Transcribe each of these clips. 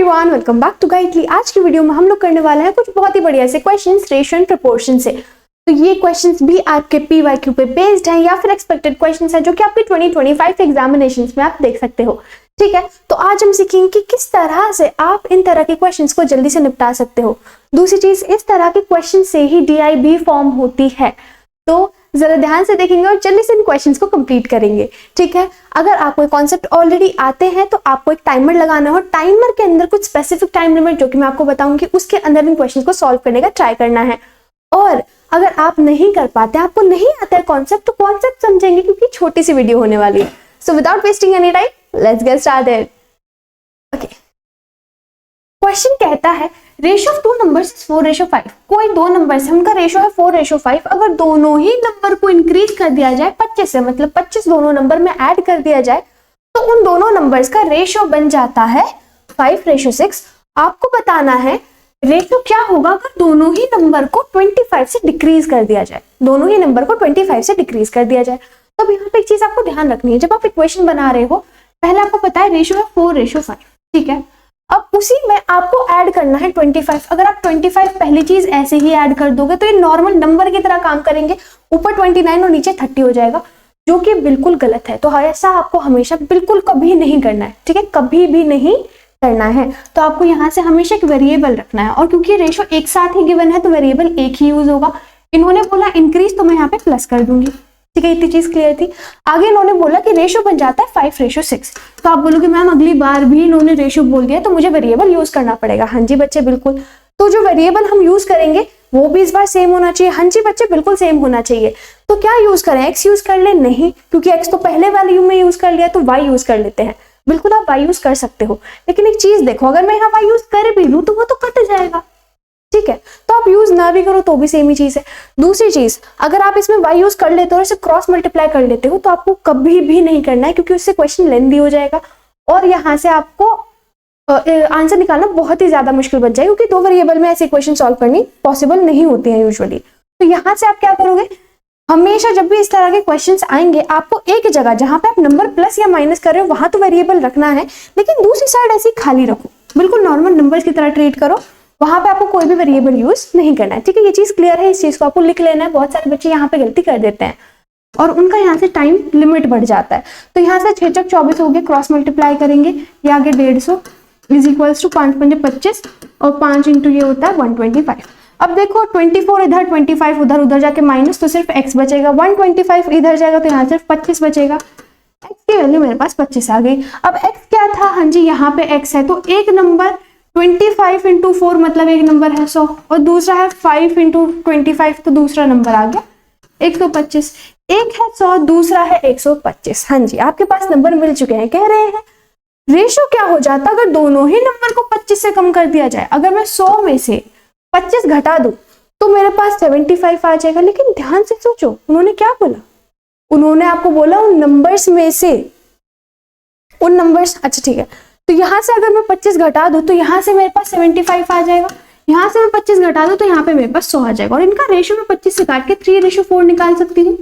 Everyone, welcome back to Guidely. आज की video में हम लोग करने वाले हैं कुछ बहुत ही बढ़िया से क्वेश्चंस रेशियो एंड प्रोपोर्शन से। तो ये क्वेश्चंस भी आपके पीवाईक्यू पे बेस्ड हैं या फिर एक्सपेक्टेड क्वेश्चंस हैं जो कि आपके 2025 एग्जामिनेशंस में आप देख सकते हो। ठीक है, तो आज हम सीखेंगे कि किस तरह से आप इन तरह के क्वेश्चंस को जल्दी से निपटा सकते हो। दूसरी चीज, इस तरह के क्वेश्चन से ही DIB फॉर्म होती है, तो जरा ध्यान से देखेंगे और जल्दी से इन क्वेश्चंस को कंप्लीट करेंगे। ठीक है, अगर आपको कॉन्सेप्ट ऑलरेडी आते हैं तो आपको एक टाइमर लगाना हो। टाइमर के अंदर कुछ स्पेसिफिक टाइम लिमिट जो कि मैं आपको बताऊंगी, उसके अंदर इन क्वेश्चंस को सॉल्व करने का ट्राई करना है। और अगर आप नहीं कर पाते, आपको नहीं आता है कॉन्सेप्ट, तो कॉन्सेप्ट समझेंगे क्योंकि छोटी सी वीडियो होने वाली है। So without wasting any time, let's get started. Okay, question कहता है ratio of two numbers is 4:5। कोई दो नंबर्स है, उनका रेशियो है 4:5। अगर दोनों ही नंबर को इंक्रीज कर दिया जाए 25 से, मतलब 25 दोनों नंबर में ऐड कर दिया जाए, तो उन दोनों नंबर्स का रेशियो बन जाता है 5:6। आपको बताना है रेशियो क्या होगा अगर दोनों ही नंबर को 25 से डिक्रीज कर दिया जाए। दोनों ही नंबर को 25 से डिक्रीज कर दिया जाए। तो अब यहाँ पे एक चीज आपको ध्यान रखनी है, जब आप इक्वेशन बना रहे हो, पहले आपको पता है रेशियो है 4:5। ठीक है, अब उसी में आपको ऐड करना है 25। अगर आप 25 पहली चीज ऐसे ही ऐड कर दोगे तो ये नॉर्मल नंबर की तरह काम करेंगे, ऊपर 29 और नीचे 30 हो जाएगा, जो कि बिल्कुल गलत है। तो ऐसा आपको हमेशा बिल्कुल कभी नहीं करना है। ठीक है, कभी भी नहीं करना है। तो आपको यहाँ से हमेशा एक वेरिएबल रखना है, और क्योंकि रेशियो एक साथ ही गिवन है तो वेरिएबल एक ही यूज होगा। इन्होंने बोला इंक्रीज, तो मैं यहाँ पे प्लस कर दूंगी। ठीक है, इतनी चीज क्लियर थी। आगे इन्होंने बोला कि रेशियो बन जाता है 5:6। तो आप बोलोगे मैम अगली बार भी इन्होंने रेशियो बोल दिया तो मुझे वेरिएबल यूज करना पड़ेगा। हाँ जी बच्चे, बिल्कुल। तो जो वेरिएबल हम यूज करेंगे वो भी इस बार सेम होना चाहिए। हाँ जी बच्चे, बिल्कुल सेम होना चाहिए। तो क्या यूज करें, एक्स यूज कर ले? नहीं, क्योंकि एक्स तो पहले वैल्यू में यूज कर लिया, तो वाई यूज कर लेते हैं। बिल्कुल आप वाई यूज कर सकते हो, लेकिन एक चीज देखो, अगर मैं यहाँ वाई यूज कर भी लूं तो वो तो कट जाएगा। ठीक है, तो आप यूज ना भी करो तो भी सेम ही चीज है। दूसरी चीज, अगर आप इसमें y यूज कर लेते हो और इसे क्रॉस मल्टीप्लाई कर लेते हो तो आपको कभी भी नहीं करना है, क्योंकि उससे क्वेश्चन लेंथी हो जाएगा और यहाँ से आपको आंसर निकालना बहुत ही ज्यादा मुश्किल बन जाएगा, क्योंकि दो वेरिएबल में ऐसे क्वेश्चन सॉल्व करनी पॉसिबल नहीं होती है यूजुअली। तो यहाँ से आप क्या करोगे, हमेशा जब भी इस तरह के क्वेश्चंस आएंगे, आपको एक जगह जहां पे आप नंबर प्लस या माइनस कर रहे हो वहां तो वेरिएबल रखना है, लेकिन दूसरी साइड ऐसी खाली रखो, बिल्कुल नॉर्मल नंबर्स की तरह ट्रीट करो। वहां पे आपको कोई भी वेरिएबल यूज नहीं करना है। ठीक है, ये चीज क्लियर है, इस चीज को आपको लिख लेना है। बहुत सारे बच्चे यहाँ पे गलती कर देते हैं और उनका यहाँ से टाइम लिमिट बढ़ जाता है। तो यहाँ से 6 × 24 हो गए, क्रॉस मल्टीप्लाई करेंगे, ये आगे 150 इज इक्वल्स टू 5 × 5 = 25 और 5 × ये होता है 125। अब देखो 24 इधर, 25 उधर, उधर जाके माइनस, तो सिर्फ x बचेगा। 125 इधर जाएगा तो यहाँ सिर्फ 25 बचेगा। x की वैल्यू मेरे पास 25 आ गई। अब x क्या था, हाँ जी यहाँ पे x है, तो एक नंबर 25 × 4 मतलब एक नंबर है 100, और दूसरा है 5 × 25 तो दूसरा नंबर आ गया 125। एक है 100, दूसरा है 125। हाँ जी, आपके पास नंबर मिल चुके हैं। कह रहे हैं रेशियो क्या हो जाता अगर दोनों ही नंबर को 25 से कम कर दिया जाए। अगर मैं 100 में से 25 घटा दूं तो मेरे पास 75 आ जाएगा। लेकिन ध्यान से सोचो, उन्होंने क्या बोला, उन्होंने आपको बोला उन नंबर्स में से, उन नंबर्स, अच्छा ठीक है, तो यहां से अगर मैं 25 घटा दूं तो यहां से मेरे पास 75 आ जाएगा। यहां से मैं 25 घटा दूं तो यहाँ पे मेरे पास 100 आ जाएगा, और इनका रेशियो में 25 से काट के 3:4 निकाल सकती हूँ,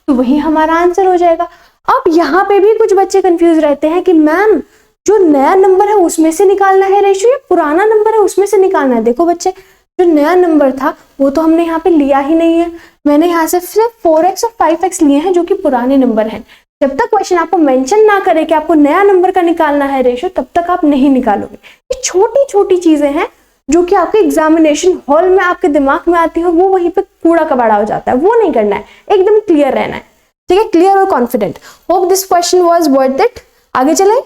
तो वही हमारा आंसर हो जाएगा। अब यहाँ पे भी कुछ बच्चे कंफ्यूज रहते हैं कि मैम जो नया नंबर है उसमें से निकालना है रेशियो, या पुराना नंबर है उसमें से निकालना है। देखो बच्चे, जो नया नंबर था वो तो हमने यहाँ पे लिया ही नहीं है। मैंने यहाँ से सिर्फ 4x और 5x लिए हैं जो कि पुराने नंबर हैं। जब तक क्वेश्चन आपको मेंशन ना करे कि आपको नया नंबर का निकालना है रेशियो, तब तक आप नहीं निकालोगे। ये छोटी छोटी चीजें हैं जो कि आपके एग्जामिनेशन हॉल में आपके दिमाग में आती हो, वो वहीं पे कूड़ा कबाड़ा हो जाता है। वो नहीं करना है, एकदम क्लियर रहना है। ठीक है, क्लियर और confident. Hope this question was worth it. आगे चले,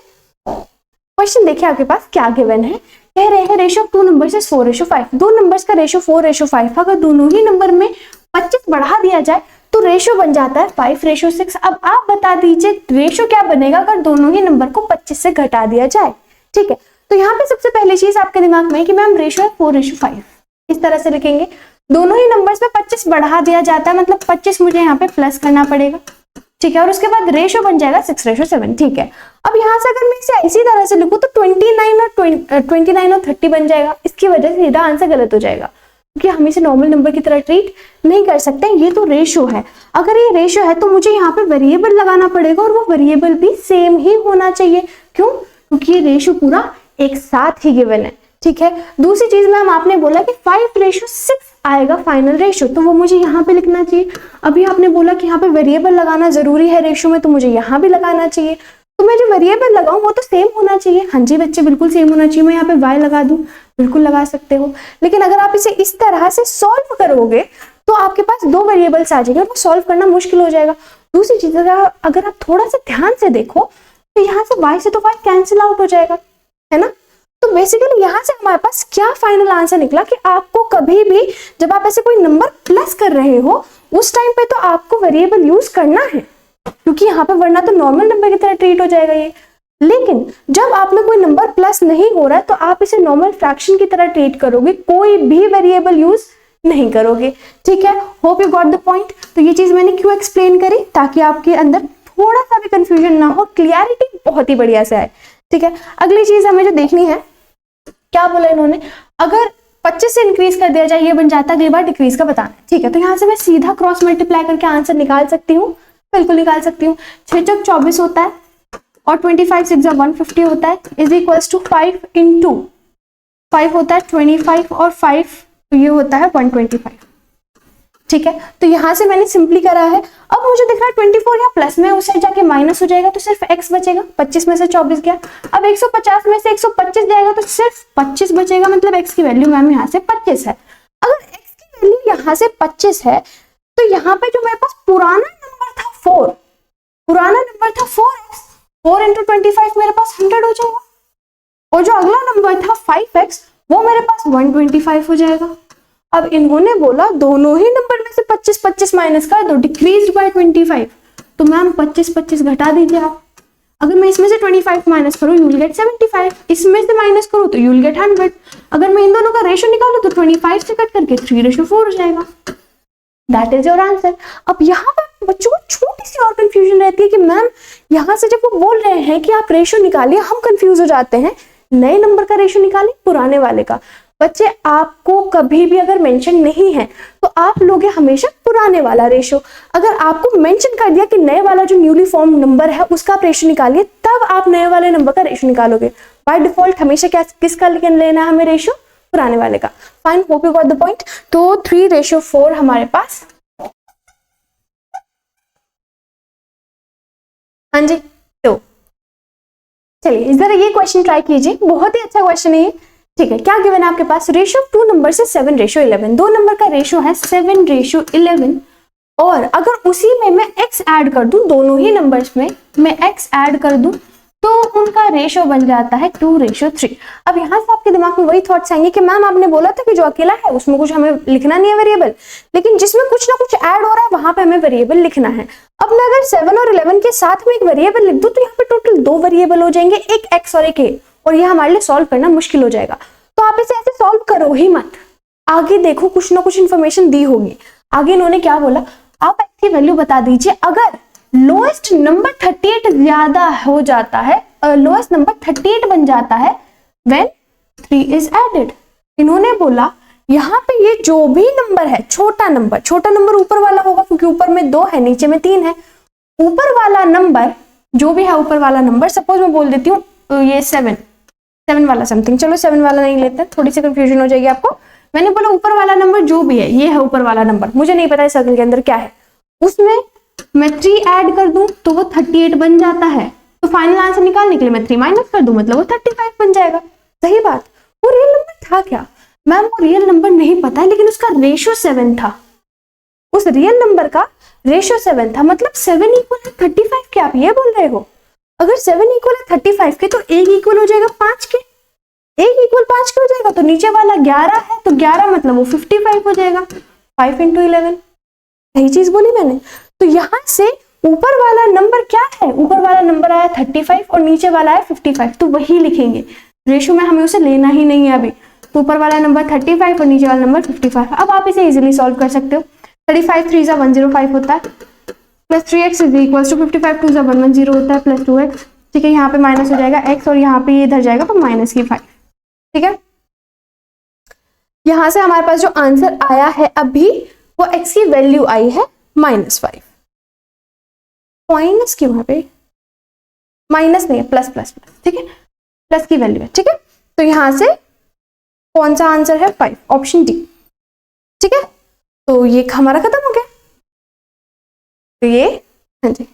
क्वेश्चन देखिए आपके पास क्या गिवन है। कह रहे हैं ratio of two numbers is 4:5। दो नंबर्स का रेशियो 4:5। अगर दोनों ही नंबर में 25 बढ़ा दिया जाए तो रेशियो बन जाता है 5:6। अब आप बता दीजिए रेशियो क्या बनेगा अगर दोनों ही नंबर को 25 से घटा दिया जाए। ठीक है, तो यहाँ पे सबसे पहली चीज आपके दिमाग में है कि मैम रेशियो है 4:5। इस तरह से लिखेंगे, दोनों ही नंबर्स में 25 बढ़ा दिया जाता है, मतलब 25 मुझे यहाँ पे प्लस करना पड़ेगा। ठीक है, और उसके बाद रेशियो बन जाएगा 6:7। ठीक है, अब यहाँ से अगर मैं इसे इसी तरह से लिखूं तो 29 और 30 बन जाएगा। इसकी वजह से सीधा आंसर गलत हो जाएगा, क्योंकि हम इसे नॉर्मल नंबर की तरह ट्रीट नहीं कर सकते। ये तो रेशियो है, अगर ये रेशियो है तो मुझे यहाँ पे वेरिएबल लगाना पड़ेगा, और वो वेरिएबल भी सेम ही होना चाहिए। क्यों? क्योंकि ये रेशियो पूरा एक साथ ही गिवन है, ठीक है। दूसरी चीज मैम आपने बोला कि 5:6 आएगा फाइनल रेशियो, तो वो मुझे यहाँ पे लिखना चाहिए। अभी आपने बोला कि यहाँ पे वेरिएबल लगाना जरूरी है रेशियो में, तो मुझे यहाँ भी लगाना चाहिए। तो मैं जो वेरिएबल लगाऊं वो तो सेम होना चाहिए। हाँ जी बच्चे, बिल्कुल सेम होना चाहिए। मैं यहाँ पे y लगा दूं, बिल्कुल लगा सकते हो। लेकिन अगर आप इसे इस तरह से सॉल्व करोगे तो आपके पास दो वेरिएबल्स आ जाएंगे, वो सॉल्व करना मुश्किल हो जाएगा। दूसरी चीज अगर आप थोड़ा सा ध्यान से देखो तो यहाँ से y से तो y कैंसिल आउट हो जाएगा, है ना। तो बेसिकली यहाँ से हमारे पास क्या फाइनल आंसर निकला कि आपको कभी भी जब आप ऐसे कोई नंबर प्लस कर रहे हो उस टाइम पे तो आपको वेरिएबल यूज करना है, क्योंकि यहाँ पे वरना तो नॉर्मल नंबर की तरह ट्रीट हो जाएगा ये। लेकिन जब आप में कोई नंबर प्लस नहीं हो रहा है तो आप इसे नॉर्मल फ्रैक्शन की तरह ट्रीट करोगे, कोई भी वेरिएबल यूज नहीं करोगे, ठीक है। Hope you got the point. तो ये चीज मैंने क्यों एक्सप्लेन करी, ताकि आपके अंदर थोड़ा सा भी कंफ्यूजन ना हो, क्लियरिटी बहुत ही बढ़िया से आए, ठीक है। अगली चीज हमें जो देखनी है, क्या बोला इन्होंने, अगर 25 से इंक्रीज कर दिया जाए ये बन जाता है, अगली बार डिक्रीज का बताना है, ठीक है। तो यहाँ से मैं सीधा क्रॉस मल्टीप्लाई करके आंसर निकाल सकती हूँ, बिल्कुल निकाल सकती हूँ। 6 चौक 24 होता है और 25 6 150 होता है, इज इक्वल्स टू 5 इंटू 5 होता है 25 और 5 तो ये होता है 125, ठीक है। तो यहाँ से मैंने सिंपली करा है। अब मुझे दिख रहा है 24 यहाँ प्लस में उसे जाके माइनस हो जाएगा तो सिर्फ x बचेगा, 25 में से 24 गया। अब 150 में से 125 जाएगा तो सिर्फ 25 बचेगा, मतलब x की वैल्यू मैम यहाँ से 25 है। अगर x की वैल्यू यहाँ से 25 है तो यहाँ पे जो मेरे पास पुराना नंबर था 4, पुराना नंबर था 4x, 4 इंटू 25 मेरे पास 100 हो जाएगा, और जो अगला नंबर था 5x वो मेरे पास 125 हो जाएगा। अब इन्होंने बोला दोनों ही नंबर में से 25 25 माइनस कर दो, डिक्रीज बाय 25, तो मैम 25 25 घटा दीजिए आप। अगर मैं इसमें से 25 माइनस करूँ यू विल गेट 75, इसमें से माइनस करूँ तो यू विल गेट 100। अगर मैं इन दोनों का रेशो निकालूं तो 25 से कट करके 3:4 हो जाएगा। That is your answer. अब यहाँ पर बच्चों को छोटी सी और कंफ्यूजन रहती है कि मैम यहाँ से जब वो बोल रहे हैं कि आप रेशो निकालिए, हम कंफ्यूज हो जाते हैं, नए नंबर का रेशो निकालिए पुराने वाले का। बच्चे आपको कभी भी अगर मेंशन नहीं है तो आप लोगे हमेशा पुराने वाला रेशो। अगर आपको मेंशन कर दिया कि नए वाला जो न्यूली फॉर्म नंबर है उसका आप रेशो निकालिए, तब आप नए वाले नंबर का रेशो निकालोगे। बाय डिफॉल्ट हमेशा क्या किसका लेना है हमें रेशो, पुराने वाले का। Fine, hope you got the point. तो 3:4 हमारे पास, हाँ जी। तो चलिए जरा ये क्वेश्चन ट्राई कीजिए, बहुत ही अच्छा क्वेश्चन है ये, ठीक है। क्या गिवन है आपके पास, रेशियो 2 नंबर से 7:11, दो नंबर का रेशियो है 7:11, और अगर उसी में मैं x ऐड कर दूं, दोनों ही नंबर्स में मैं x ऐड कर दूं तो उनका रेशियो बन जाता है 2:3। अब यहाँ से आपके दिमाग में वही थॉट्स आएंगे कि मैम आपने बोला था कि जो अकेला है उसमें कुछ हमें लिखना नहीं है वेरिएबल, लेकिन जिसमें कुछ ना कुछ ऐड हो रहा है वहां पे हमें वेरिएबल लिखना है। अब मैं अगर 7 और 11 के साथ में एक वेरिएबल लिख दूं तो यहाँ पे टोटल 2 वेरिएबल हो जाएंगे, एक x और एक a, और यह हमारे लिए सॉल्व करना मुश्किल हो जाएगा। तो आप इसे ऐसे सॉल्व करो ही मत, आगे देखो कुछ ना कुछ इंफॉर्मेशन दी होगी। आगे इन्होंने क्या बोला, आप x की वैल्यू बता दीजिए अगर लोएस्ट नंबर 38 ज्यादा हो जाता है, लोएस्ट नंबर 38 बन जाता है व्हेन 3 इज एडेड। इन्होंने बोला यहाँ पे ये जो भी नंबर है, छोटा नंबर ऊपर वाला होगा क्योंकि ऊपर में 2 है नीचे में 3 है। ऊपर वाला नंबर जो भी है, ऊपर वाला नंबर सपोज मैं बोल देती हूँ ये 7 वाला समथिंग, चलो 7 वाला नहीं लेते, थोड़ी सी कंफ्यूजन हो जाएगी आपको। मैंने बोला ऊपर वाला नंबर जो भी है, ये है ऊपर वाला नंबर, मुझे नहीं पता इस सर्कल के अंदर क्या है, उसमें मैं 3 ऐड कर दूं तो वो 38 बन जाता है। तो फाइनल आंसर निकालने के लिए मैं 3 माइनस कर दूं, मतलब वो 35 बन जाएगा। सही बात। वो रियल नंबर था क्या मैम, वो रियल नंबर नहीं पता है, लेकिन उसका रेशियो 7 था, उस रियल नंबर का रेशियो 7 था, मतलब 7 इक्वल है 35 के। आप ये बोल रहे हो अगर 7 इक्वल है 35 के तो 1 इक्वल हो जाएगा 5 के, 1 इक्वल 5 के हो जाएगा, तो नीचे वाला 11 है तो 11 मतलब वो 55 हो जाएगा, 5 इंटू 11। यही चीज बोली मैंने। तो यहाँ से ऊपर वाला नंबर क्या है, ऊपर वाला नंबर आया 35 और नीचे वाला है 55, तो वही लिखेंगे। रेशियो में हमें उसे लेना ही नहीं है अभी, तो ऊपर वाला नंबर 35 और नीचे वाला नंबर 55। अब आप इसे इजीली सॉल्व कर सकते हो। 35 3 105 होता है, plus 3x is equals to 55 2 110 होता है, प्लस 2x, ठीक है। यहाँ पे माइनस हो जाएगा x और यहाँ पे ये इधर जाएगा तो माइनस की 5, ठीक है। यहाँ से हमारे पास जो आंसर आया है अभी वो x की वैल्यू आई है -5। माइनस क्यों, वहां पे माइनस नहीं है, प्लस प्लस प्लस, ठीक है, प्लस की वैल्यू है, ठीक है। तो यहाँ से कौन सा आंसर है? 5, ऑप्शन डी। ठीक है, तो ये हमारा खत्म हो गया। तो ये, हाँ जी,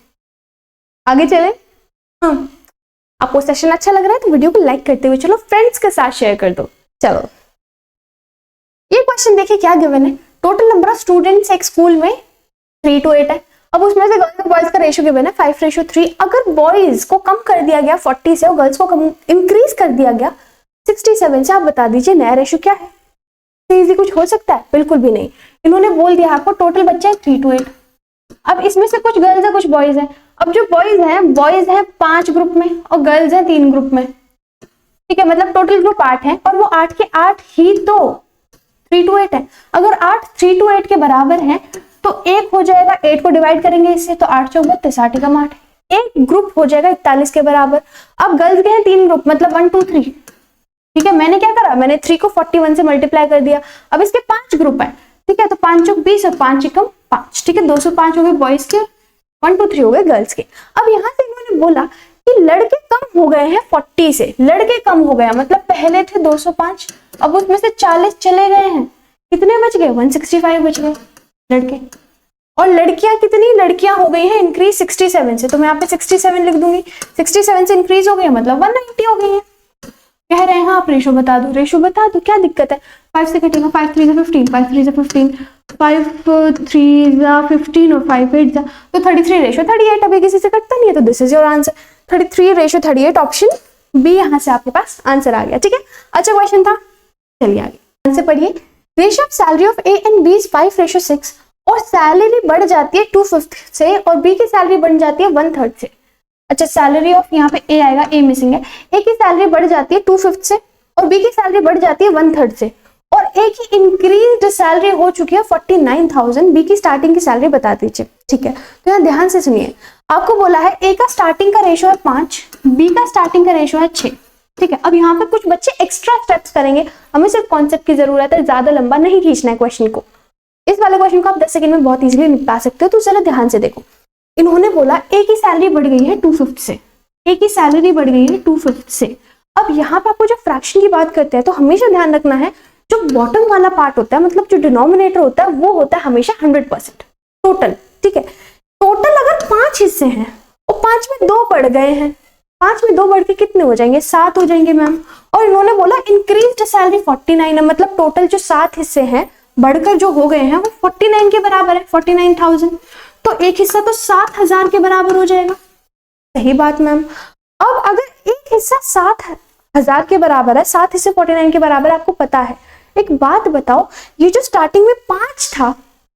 आगे चले। हाँ, आपको सेशन अच्छा लग रहा है तो वीडियो को लाइक करते हुए चलो फ्रेंड्स के साथ शेयर कर दो। चलो ये क्वेश्चन देखिए क्या गिवन है। टोटल नंबर ऑफ स्टूडेंट्स एक स्कूल में 3 to 8 है। अब उसमें से गर्ल्स और बॉयज का रेशियो गिवन है 5:3। अगर बॉयज को कम कर दिया गया 40 से और गर्ल्स को कम इंक्रीज कर दिया गया 67 से, आप बता दीजिए नया रेशियो क्या है? इजी कुछ हो सकता है? बिल्कुल भी नहीं। इन्होंने बोल दिया आपको टोटल बच्चे हैं 3 to 8। अब इसमें से कुछ गर्ल्स है कुछ बॉयज है। अब जो बॉयज हैं 5 ग्रुप में और गर्ल्स हैं 3 ग्रुप में। ठीक है, मतलब टोटल ग्रुप 8 है और वो 8 के 8 ही तो 3 to 8 है। अगर 8 3 to 8 के बराबर है तो 1 हो जाएगा, 8 को डिवाइड करेंगे इससे तो 8 चौक 32, 8 एकम 8, एक ग्रुप हो जाएगा 41 के बराबर। अब गर्ल्स के हैं 3 ग्रुप, मतलब 1 2 3। ठीक है, मैंने क्या करा, मैंने 3 को 41 से मल्टीप्लाई कर दिया। अब इसके 5 ग्रुप है। ठीक है, तो 5 चौक 20 और 5 एकम 5। ठीक है, 205 हो गए बॉयज के, 1 2 3 हो गए गर्ल्स के। अब यहाँ से इन्होंने बोला कि लड़के कम हो गए हैं 40 से, लड़के कम हो गए, मतलब पहले थे 205, अब उसमें से 40 चले गए हैं, कितने बच गए? 165 बच गए लड़के। और लड़कियां कितनी? लड़कियां हो गई हैं इंक्रीज 67 से, तो मैं यहाँ पे 67 लिख दूंगी। 67 से इंक्रीज हो गई है मतलब 190 हो गई है। कह रहे हैं हाँ आप रेशो बता दो, रेशो बता दो, क्या दिक्कत है? 5 से कटेगा, 5 3 15, 5 3 15, 5 3 15 और 5 8 तो 33 रेशो 38। अभी किसी से कटता नहीं है, तो this is your answer 33 ratio 38, option B यहाँ से आपके पास आंसर आ गया। ठीक है, अच्छा क्वेश्चन था, चलिए आगे आंसर पढ़िए। Ratio of salary of A and B is 5:6 और सैलरी बढ़ जाती है 2/5 से और बी की सैलरी बढ़ जाती है 1/3 से। अच्छा, सैलरी ऑफ यहाँ पे ए आएगा, ए मिसिंग है। ए की सैलरी बढ़ जाती है 2/5 से और बी की सैलरी बढ़ जाती है 1/3 से और ए की इंक्रीज्ड सैलरी हो चुकी है 49,000। बी की स्टार्टिंग की सैलरी बता दीजिए। ठीक है, तो यहाँ ध्यान से सुनिए, आपको बोला है ए का स्टार्टिंग का रेशियो है 5, बी का स्टार्टिंग का रेशियो है 6। ठीक है, अब यहाँ पे कुछ बच्चे एक्स्ट्रा स्टेप्स करेंगे, हमें सिर्फ कॉन्सेप्ट की जरूरत है, ज्यादा लंबा नहीं खींचना है क्वेश्चन को। इस वाले क्वेश्चन को आप 10 सेकंड में बहुत इजीली निपटा सकते हो। तो जरा ध्यान से देखो, इन्होंने बोला ए की सैलरी बढ़ गई है 2/5 से, ए की सैलरी बढ़ गई है 2/5 से। अब यहाँ पे आपको जो फ्रैक्शन की बात करते हैं तो हमेशा ध्यान रखना है, जो बॉटम वाला पार्ट होता है, मतलब जो डिनोमिनेटर होता है, वो होता है हमेशा 100% टोटल। ठीक है, टोटल अगर 5 हिस्से हैं और 5 में 2 बढ़ गए हैं, 5 में 2 बढ़ के कितने हो जाएंगे? 7 हो जाएंगे मैम। और इन्होंने बोला इंक्रीज्ड सैलरी 49 है, मतलब टोटल जो 7 हिस्से हैं बढ़कर जो हो गए हैं वो 49 के बराबर है, 49,000। तो एक हिस्सा तो 7,000 के बराबर हो जाएगा। सही बात मैम। अब अगर एक हिस्सा 7,000 के बराबर है, 7 हिस्से 49 के बराबर, आपको पता है, एक बात बताओ, ये जो स्टार्टिंग में 5 था,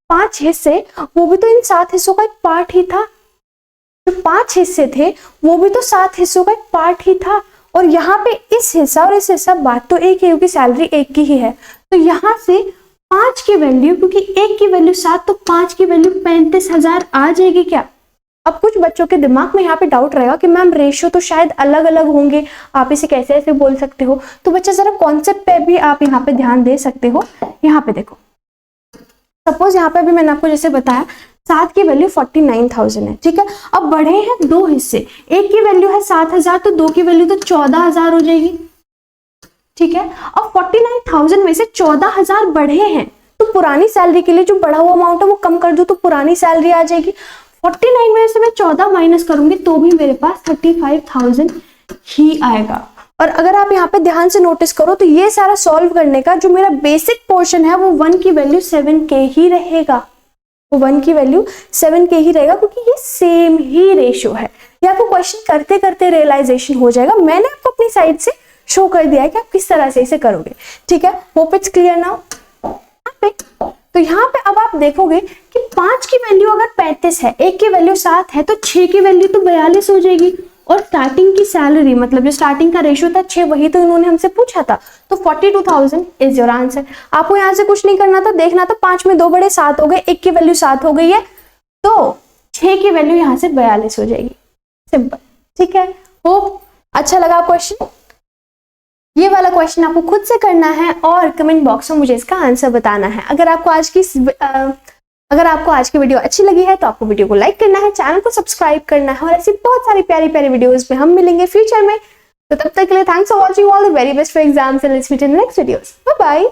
5 हिस्से, वो भी तो इन 7 हिस्सों का एक पार्ट ही था। जो 5 हिस्से थे वो भी तो 7 हिस्सों का एक पार्ट ही था। और यहाँ पे इस हिस्सा और इस हिस्सा, बात तो एक है क्योंकि सैलरी एक की ही है। तो यहाँ से 5 की वैल्यू, क्योंकि 1 की वैल्यू 7, तो 5 की वैल्यू 35,000 आ जाएगी क्या? अब कुछ बच्चों के दिमाग में यहाँ पे डाउट रहेगा कि मैम रेशियो तो शायद अलग अलग होंगे, आप इसे कैसे ऐसे बोल सकते हो? तो बच्चा जरा कॉन्सेप्ट पे भी आप यहाँ पे ध्यान दे सकते हो। यहाँ पे देखो, सपोज यहाँ पे भी मैंने आपको जैसे बताया 7 की वैल्यू 49,000 है। ठीक है, अब बढ़े हैं 2 हिस्से, एक की वैल्यू है 7,000 तो 2 की वैल्यू तो 14,000 हो जाएगी। ठीक है, अब 49,000 में से 14,000 बढ़े हैं तो पुरानी सैलरी के लिए जो बढ़ा हुआ अमाउंट है वो कम कर दूं तो पुरानी सैलरी आ जाएगी। 49 में से मैं 14 माइनस करूंगी तो भी मेरे पास 35,000 ही आएगा। और अगर आप यहाँ पे ध्यान से नोटिस करो तो ये सारा सॉल्व करने का जो मेरा बेसिक पोर्शन है वो 1 की वैल्यू 7k ही रहेगा, वो 1 की वैल्यू 7k ही रहेगा, क्योंकि ये सेम ही रेशियो है। ये आपको क्वेश्चन करते करते रियलाइजेशन हो जाएगा। मैंने आपको अपनी साइड से शो कर दिया है कि आप किस तरह से इसे करोगे। ठीक है, होप इट्स क्लियर नाउ। तो यहाँ पे अब आप देखोगे कि 5 की वैल्यू अगर 35 है, 1 की वैल्यू 7 है, तो 6 की वैल्यू तो 42 हो जाएगी। और स्टार्टिंग की सैलरी, मतलब जो स्टार्टिंग का रेशियो था 6, वही तो इन्होंने हमसे पूछा था। तो 42,000 इज योर आंसर। आपको यहाँ से कुछ नहीं करना था, देखना था 5 में 2 बड़े 7 हो गए, 1 की वैल्यू 7 हो गई है, तो 6 की वैल्यू यहाँ से 42 हो जाएगी। सिंपल। ठीक है, होप अच्छा लगा क्वेश्चन। ये वाला क्वेश्चन आपको खुद से करना है और कमेंट बॉक्स में मुझे इसका आंसर बताना है। अगर आपको आज की वीडियो अच्छी लगी है तो आपको वीडियो को लाइक करना है, चैनल को सब्सक्राइब करना है और ऐसी बहुत सारी प्यारी प्यारी वीडियोस में हम मिलेंगे फ्यूचर में। तो तब तक के लिए thanks for watching, all the very best for exams and let's meet in next videos, bye bye.